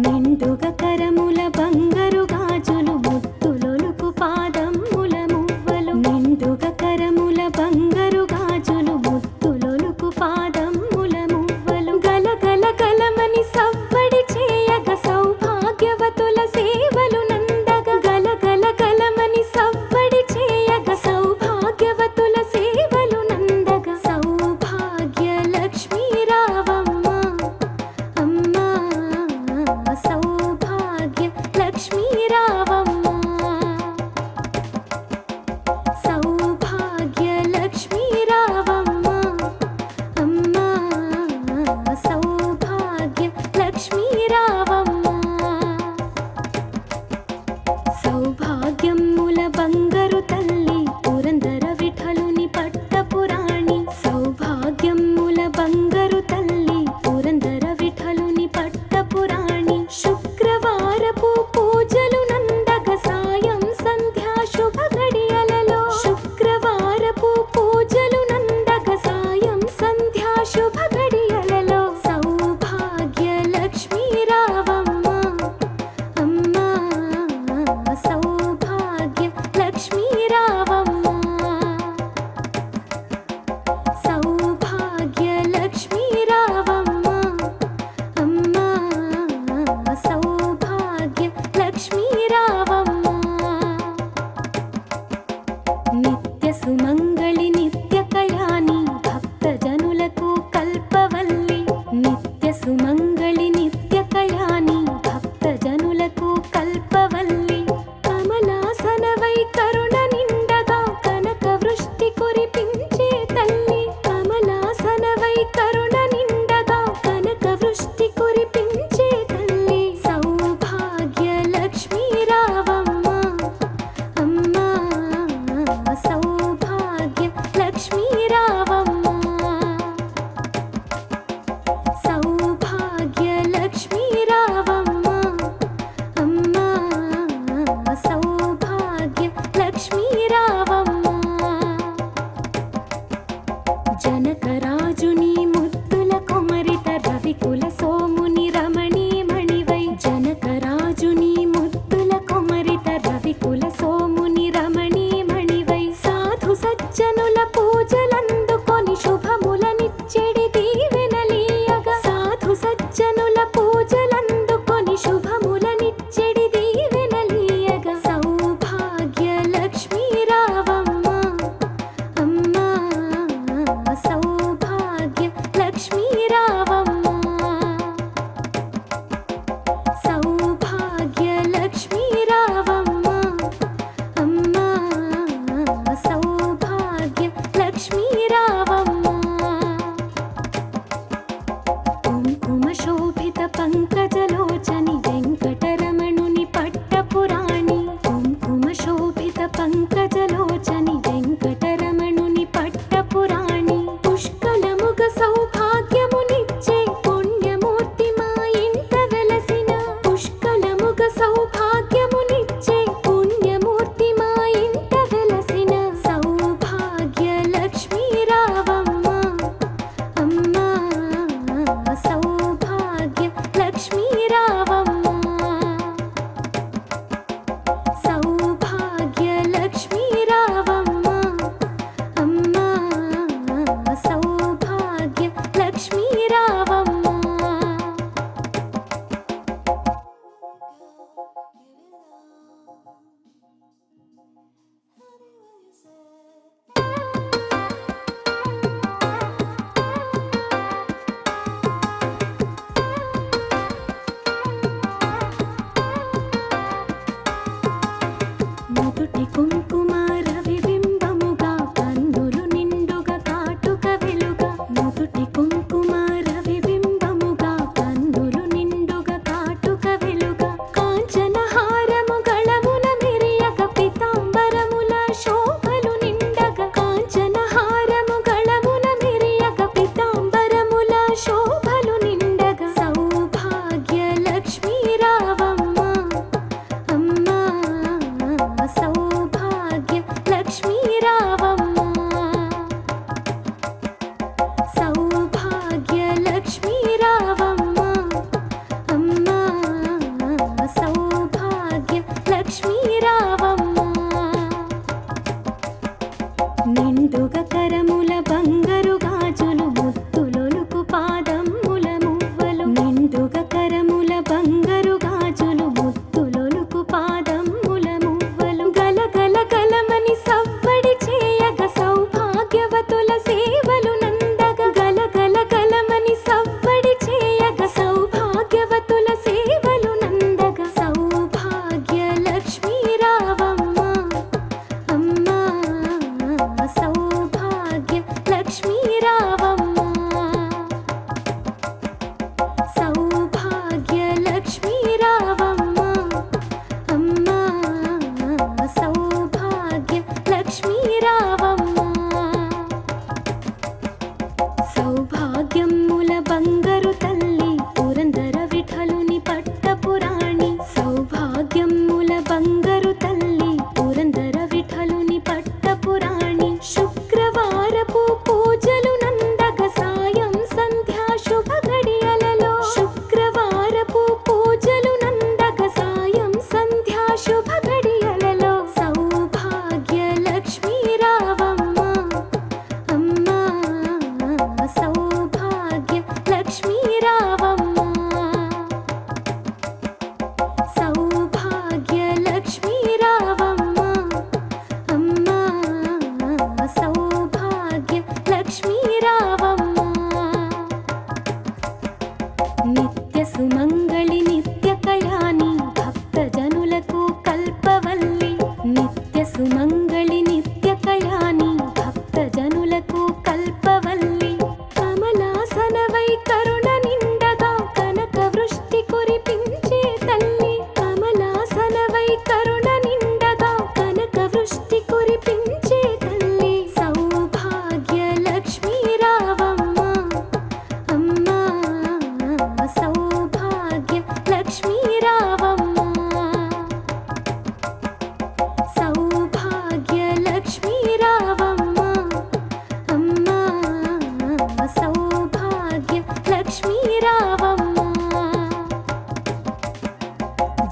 నిండుగ కరముల బంగారు గాజులు ముత్తులొలుకు పాదమ్ముల మువ్వలు నిండుగ కరముల బంగారు గాజులు ముత్తులొలుకు పాదమ్ముల మువ్వలు గలగల గలమని సవ్వడి చేయగ సౌభాగ్యవతుల సేవలు నందగ గలగల గలమని సవ్వడి చేయగ సౌభాగ్యవతుల సేవలు నందగ సౌభాగ్య లక్ష్మీ రావమ్మ అమ్మా సౌభాగ్య లక్ష్మీ రావమ్మ సౌభాగ్య లక్ష్మీ రావమ్మ అమ్మా సౌభాగ్య లక్ష్మీ రావమ్మ సౌభాగ్యముల బంగారు తల్లి పురందర విఠలుని పట్టపురాణి సౌభాగ్యముల బంగారు తల్లి పురందర విఠలుని పట్టపురాణి శుక్రవారపు పూజలు నందగ సాయం సంధ్యా శుభ గడియలలో శుక్రవారపు పూజలు నందగ సాయం సంధ్యా శుభ గడియలలో సౌభాగ్య లక్ష్మీ రావమ్మ అమ్మా సౌభాగ్య లక్ష్మీ రావమ్మ సౌభాగ్య లక్ష్మీ రావమ్మ అమ్మా సౌభాగ్య లక్ష్మీ రావమ్మ నిత్య సుమంగళి నిత్య కళ్యాణి భక్త జనులకు కల్పవల్లి నిత్య సుమంగళి నిత్య కళ్యాణి భక్త జనులకు కల్పవల్లి కమలాసనవై కరుణ నిండగా కనక వృష్టి కురిపించే తల్లి కమలాసనవై కరుణ నిండగా కనక వృష్టి కురిపించే తల్లి సౌభాగ్య లక్ష్మీ రావమ్మ అమ్మా సౌభాగ్య లక్ష్మీ రావమ్మ సౌభాగ్య లక్ష్మీ రావమ్మ అమ్మా సౌభాగ్య లక్ష్మీ రావమ్మ జనకరాజుని ముద్దుల కుమరిత రవికుల సోముని రమణీ మణివై జనకరాజుని ముద్దుల కుమరిత రవికుల సోముని రమణీ మణివై సాధు సజ్జనుల పూజలందుకొని శుభములనిచ్చెడి దీవెనలీయగ సాధు సజ్జనుల పూజలందుకొని శుభములనిచ్చెడి దీవెనలీయగ సౌభాగ్య లక్ష్మీ రావమ్మ అమ్మా సౌభాగ్య లక్ష్మీ రావమ్మ సౌభాగ్య లక్ష్మీ రావమ్మ అమ్మా సౌభాగ్య లక్ష్మీ రావమ్మ కుంకుమ శోభిత పంకజలోచని వెంకటరమణుని పట్టపురాణి కుంకుమ శోభిత పంకజలోచని వెంకటరమణుని పట్టపురాణి పుష్కలముగ సౌభాగ్యమునిచ్చే పుణ్యమూర్తి మా ఇంట వెలసిన పుష్కలముగ సౌభాగ్యమునిచ్చే పుణ్యమూర్తి మా ఇంట వెలసిన సౌభాగ్య లక్ష్మీ రావమ్మ అమ్మా సౌభాగ్య లక్ష్మీ రావమ్మ లక్ష్మీ రావమ్మ సౌభాగ్య లక్ష్మీ రావమ్మ అమ్మా సౌభాగ్య లక్ష్మీ రావమ్మ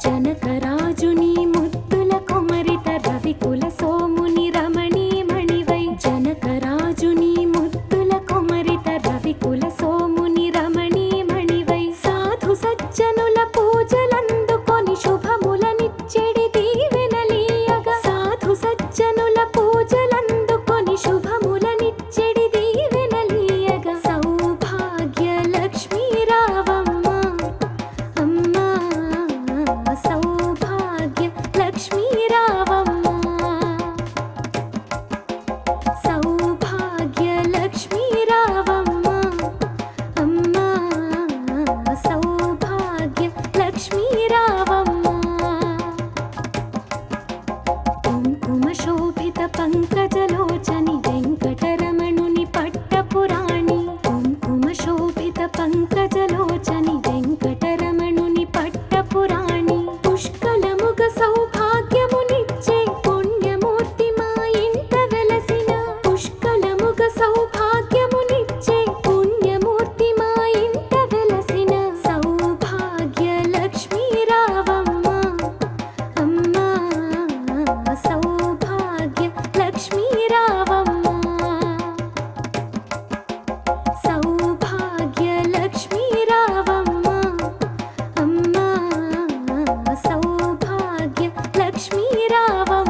జనకరాజుని ముద్దుల కొమరిత రవికుల సోముని రమణీమణివై జనకరాజుని ముద్దుల కొమరిత రవికుల సోముని రమణీమణివై సాధు సజ్జనుల పూజలందుకొని శుభములనిచ్చెడి దీవెనలీయగా సాధు సజ్జనుల పూజలందుకొని శుభములనిచ్చెడి దీవెనలీయగా సౌభాగ్య లక్ష్మీ రావమ్మ అమ్మా సౌభాగ్య లక్ష్మీ రావమ్మ సౌభాగ్య లక్ష్మీ రావమ్మ అమ్మా సౌభాగ్య లక్ష్మీ రావమ్మ కుంకుమ శోభిత పంకజలోచని వెంకటరమణుని పట్టపురాణి కుంకుమ శోభిత పంకజలోచని వెంకటరమణుని పట్టపురాణి పుష్కలముగ సౌభాగ్యమునిచ్చే పుణ్యమూర్తి మా ఇంట వెలసిన పుష్కలముగ సౌభాగ్యమునిచ్చే పుణ్యమూర్తి మా ఇంట వెలసిన సౌభాగ్య లక్ష్మీ రావమ్మ అమ్మా సౌభాగ్య లక్ష్మీ రావమ్మ సౌభాగ్య లక్ష్మీ రావమ్మ అమ్మా సౌభాగ్య లక్ష్మీ రావమ్మ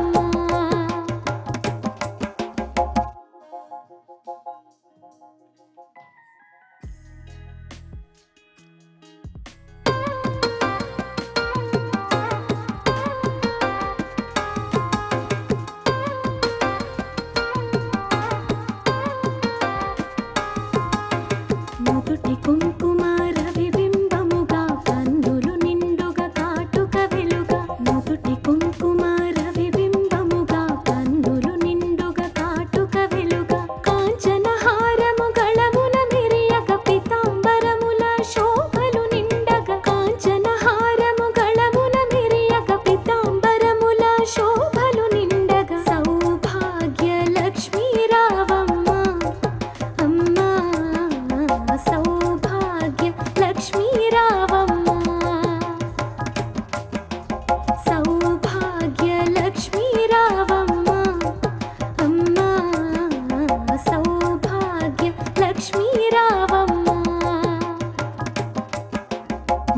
నుదుటి కుంకుమ రవిబింబముగా కన్నులు నిండుగా కాటుక వెలుగా నుదుటి కుంకుమ రవిబింబముగా కన్నులు నిండుగా కాటుక వెలుగా కాంచన హారము గళమున మెరియగ పీతాంబరముల శోభలు నిండగా కాంచన హారము గళమున మెరియగ పీతాంబరముల శోభలు నిండగా సౌభాగ్య లక్ష్మీ రావమ్మ అమ్మా సౌభాగ్య లక్ష్మీ రావమ్మ సౌభాగ్య లక్ష్మీ రావమ్మ అమ్మా సౌభాగ్య లక్ష్మీ రావమ్మ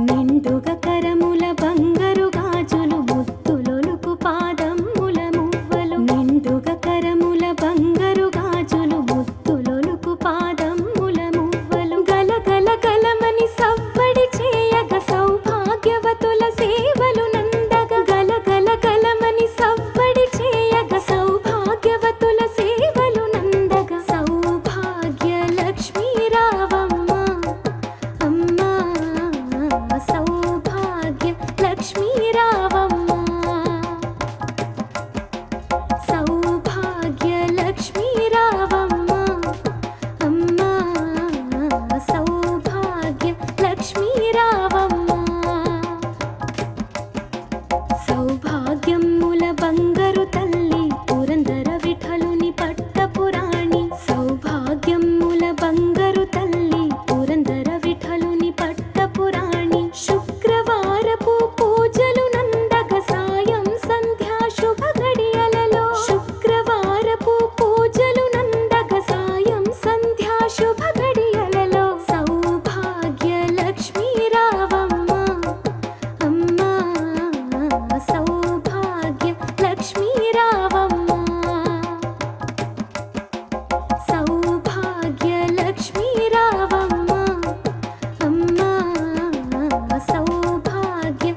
నిండుగా కరముల బంగారు గాజులు ముత్తులొలుకు పాదమ్ముల మువ్వలు నిండుగా కరముల బంగారు గాజులు ముత్తులొలుకు పాదమ్ముల మువ్వలు గలగల గలమని సవ్వడి చేయగ సౌభాగ్యవతుల సేవలు నందగ గలగల గలమని సవ్వడి చేయగ సౌభాగ్యవతుల సేవలు నందగ సౌభాగ్య లక్ష్మీ రావమ్మ అమ్మా సౌభాగ్య లక్ష్మీ రావమ్మ సౌభాగ్య లక్ష్మీ రావమ్మ అమ్మా సౌభాగ్య లక్ష్మీ రావమ్మ సౌభాగ్యముల బంగారు తల్లి పురందర విఠలుని పట్టపురాణి సౌభాగ్యముల బంగారు తల్లి పురందర విఠలుని పట్టపురాణి శుక్రవారపు పూజలు నందగ సాయం సంధ్యా శుభ గడియలలో శుక్రవారపు పూజలు నందగ సాయం సంధ్యా శుభ గడియలలో సౌభాగ్య లక్ష్మీ రావమ్మ అమ్మా సౌభాగ్య లక్ష్మీ రావమ్మ సౌభాగ్య లక్ష్మీ రావమ్మ అమ్మా సౌభాగ్య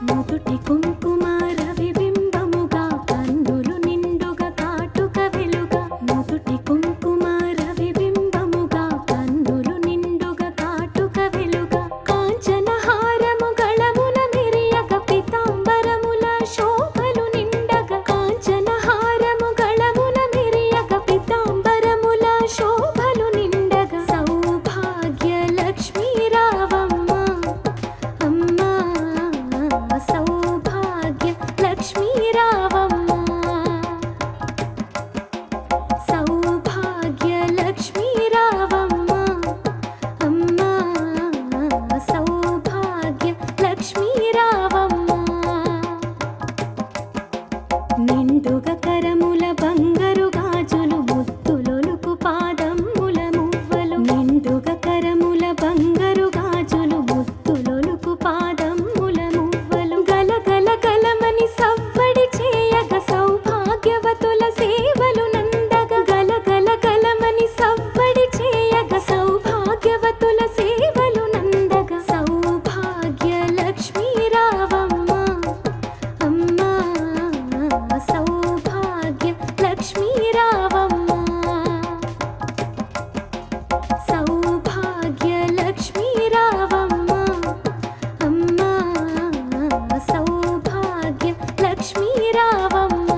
నుదుటి కుంకుమ రవిబింబముగా కన్నులు నిండుగా కాటుక వెలుగా నుదుటి కుంకుమ రవిబింబముగా కన్నులు నిండుగా కాటుక వెలుగా కాంచన హారము గళమున మెరియగ పీతాంబరముల శోభలు నిండగా కాంచన హారము గళమున మెరియగ పీతాంబరముల శోభలు నిండగా సౌభాగ్య లక్ష్మీ రావమ్మ అమ్మా సౌభాగ్య లక్ష్మీ రావమ్మ సౌభాగ్య లక్ష్మీ రావమ్మ అమ్మా సౌభాగ్య లక్ష్మీ రావమ్మ నిండుగా కరముల బంగారు గాజులు ముత్తులొలుకు పాదముల మువ్వలు నిండుగా కరముల బంగారు గాజులు ముత్తులొలుకు పాదముల మువ్వలు గలగల గలమని సవ్వడి చేయగ సౌభాగ్యవతుల సేవలు నందగ గలగల గలమని సవ్వడి చేయగ సౌభాగ్యవతుల సేవలు నందగ సౌభాగ్య లక్ష్మీ రావమ్మ అమ్మా సౌభాగ్య లక్ష్మీ రావమ్మ సౌభాగ్య లక్ష్మీ రావమ్మ అమ్మా సౌభాగ్య లక్ష్మీ రావమ్మ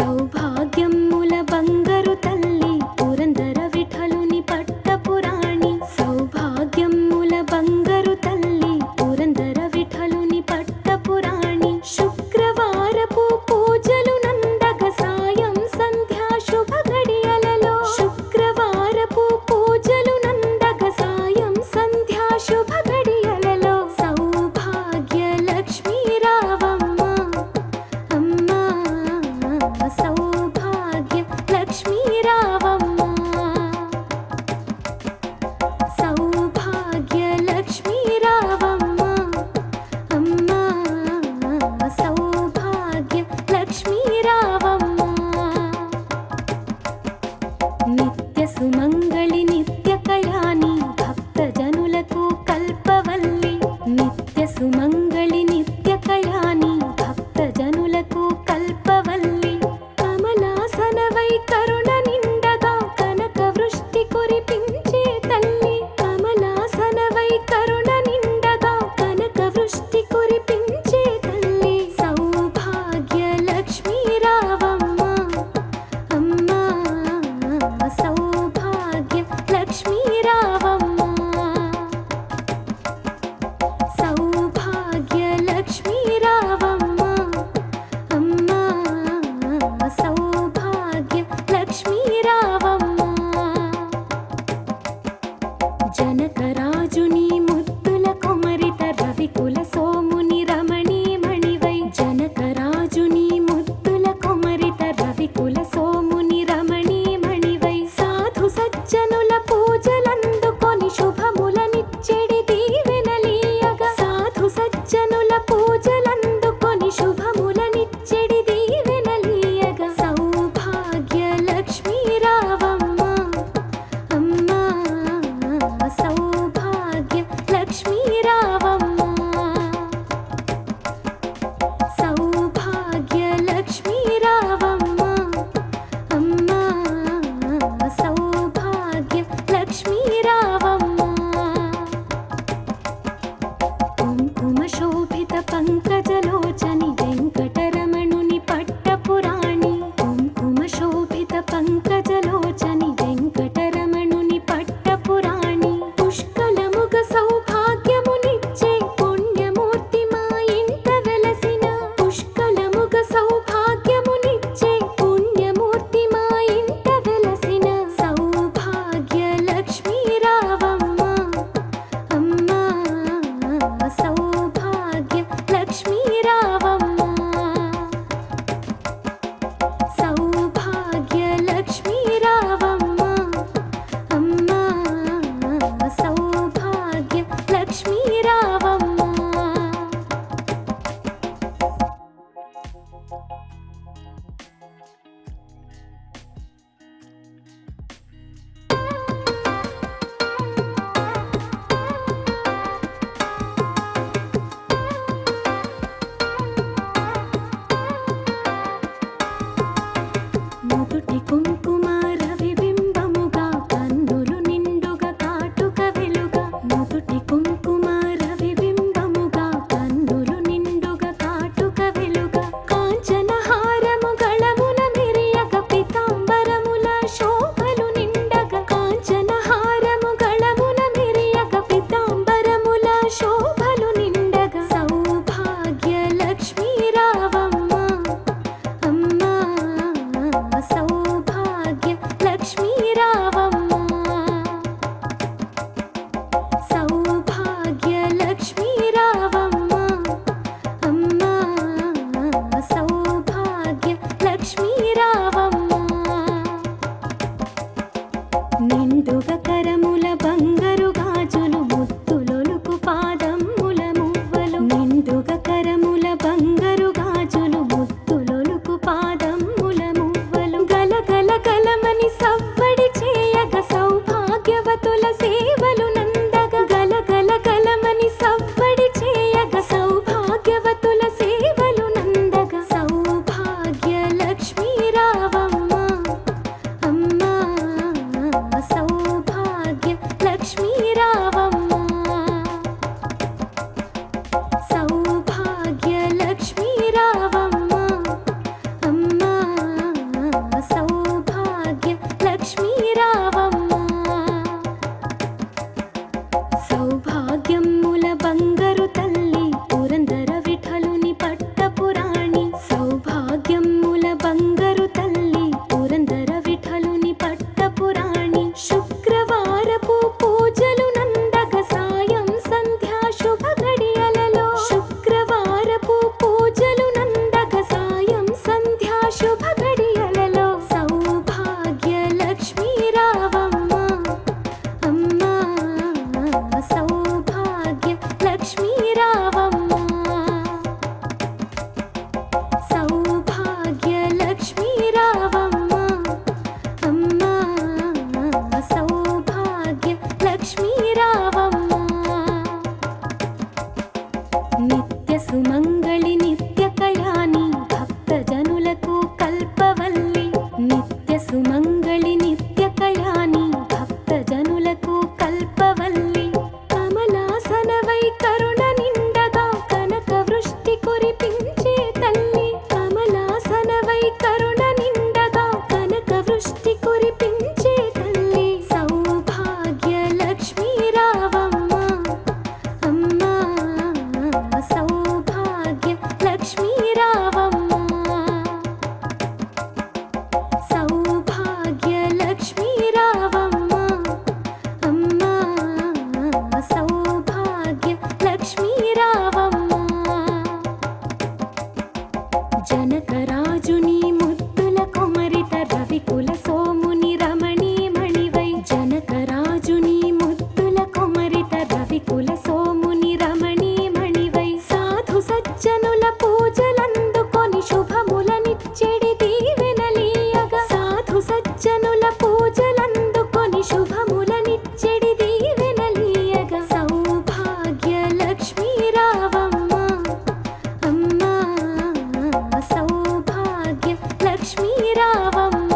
సౌభాగ్యముల బంగారు తల్లి పురందర విఠలుని పట్టపురాణి సౌభాగ్యముల బంగారు తల్లి పురందర విఠలుని పట్టపురాణి శుక్రవారపు పూజలు నందగ సాయం సంధ్యా శుభ గడియలలో శుక్రవారపు పూజలు నందగ సాయం సంధ్యా శుభ గడియలలో సౌభాగ్య లక్ష్మీ రావమ్మ అమ్మా సౌభాగ్య లక్ష్మీ రావమ్మ సౌభాగ్య లక్ష్మీ రావమ్మ అమ్మా సౌభాగ్య లక్ష్మీ రావమ్మ సౌభాగ్య లక్ష్మీ రావమ్మ అమ్మా సౌభాగ్య లక్ష్మీ రావమ్మ సౌభాగ్య లక్ష్మీ రావమ్మ అమ్మా సౌభాగ్య లక్ష్మీ రావమ్మ నిత్య సుమంగళి నిత్య కళ్యాణి భక్త జనులకు కల్పవల్లి నిత్య సుమంగళి నిత్య కళ్యాణి భక్త జనులకు కల్పవల్లి కమలాసనవై కరుణ నిండగా కనక వృష్టి కురిపించే తల్లి కమలాసనవై కరుణ నిండగా కనక వృష్టి కురిపించే తల్లి సౌభాగ్య లక్ష్మీ రావమ్మ అమ్మా సౌభాగ్య లక్ష్మీ రావమ్మ సౌభాగ్య లక్ష్మీ సౌభాగ్య లక్ష్మీ రావమ్మ సౌభాగ్య లక్ష్మీ రావమ్మ అమ్మా సౌభాగ్య లక్ష్మీ రావమ్మ నిత్య సుమంగళి నిత్య కళ్యాణి భక్త జనులకు కల్పవల్లి నిత్య సుమంగళి నిత్య కళ్యాణి భక్త జనులకు కల్పవల్లి కమలాసనవై కరుణ నిండగా కనక వృష్టి కురిపించే తల్లి కమలాసనవై కరుణ నిండగా కనక వృష్టి కురిపించే తల్లి సౌభాగ్య లక్ష్మీ రావమ్మ అమ్మా సౌభాగ్య లక్ష్మీ రావమ్మ సౌభాగ్య లక్ష్మీ రావమ్మ అమ్మా సౌభాగ్య లక్ష్మీ రావమ్మ జనకరాజుని ముద్దుల కుమరిత రవికుల సోముని రమణీమణివై జనకరాజుని ముద్దుల కుమరిత రవికుల సోముని రమణీమణివై సాధు సజ్జనుల పూజలందుకొని శుభములనిచ్చెడి దీవెనలీయగా సాధు సజ్జనుల పూజలందుకొని శుభములనిచ్చెడి దీవెనలీయగా సౌభాగ్య లక్ష్మీ రావమ్మ అమ్మా సౌభాగ్య లక్ష్మీ రావమ్మ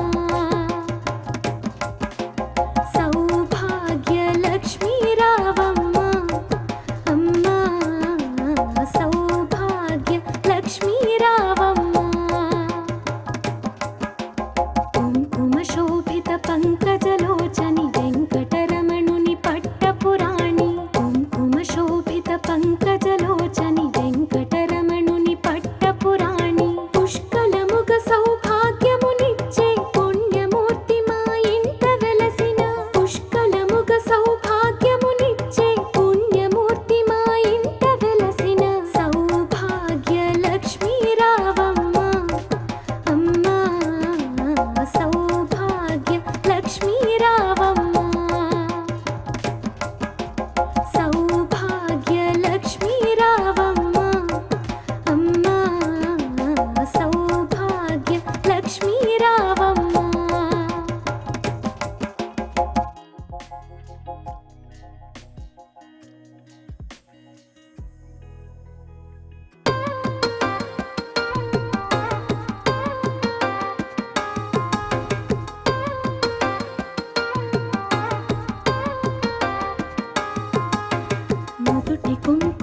సౌభాగ్య లక్ష్మీ రావమ్మ అమ్మా సౌభాగ్య లక్ష్మీ రావమ్మ కుంకుమ శోభిత పంకజలోచని వెంకటరమణుని పట్టపురాణి కుంకుమ శోభిత పంకజలోచని వెంకటరమణుని పట్టపురాణి పుష్కలముగ సౌభాగ్యమునిచ్చే పుణ్యమూర్తి మా ఇంట వెలసిన పుష్కలముగ సౌభాగ్యమునిచ్చే పుణ్యమూర్తి మా ఇంట వెలసిన సౌభాగ్య లక్ష్మీ రావమ్మ అమ్మా సౌభాగ్య లక్ష్మీ రావమ్మ సౌభాగ్య లక్ష్మీ రావమ్మ అమ్మా సౌభాగ్య లక్ష్మీ రావమ్మ నుదుటి కుంకుమ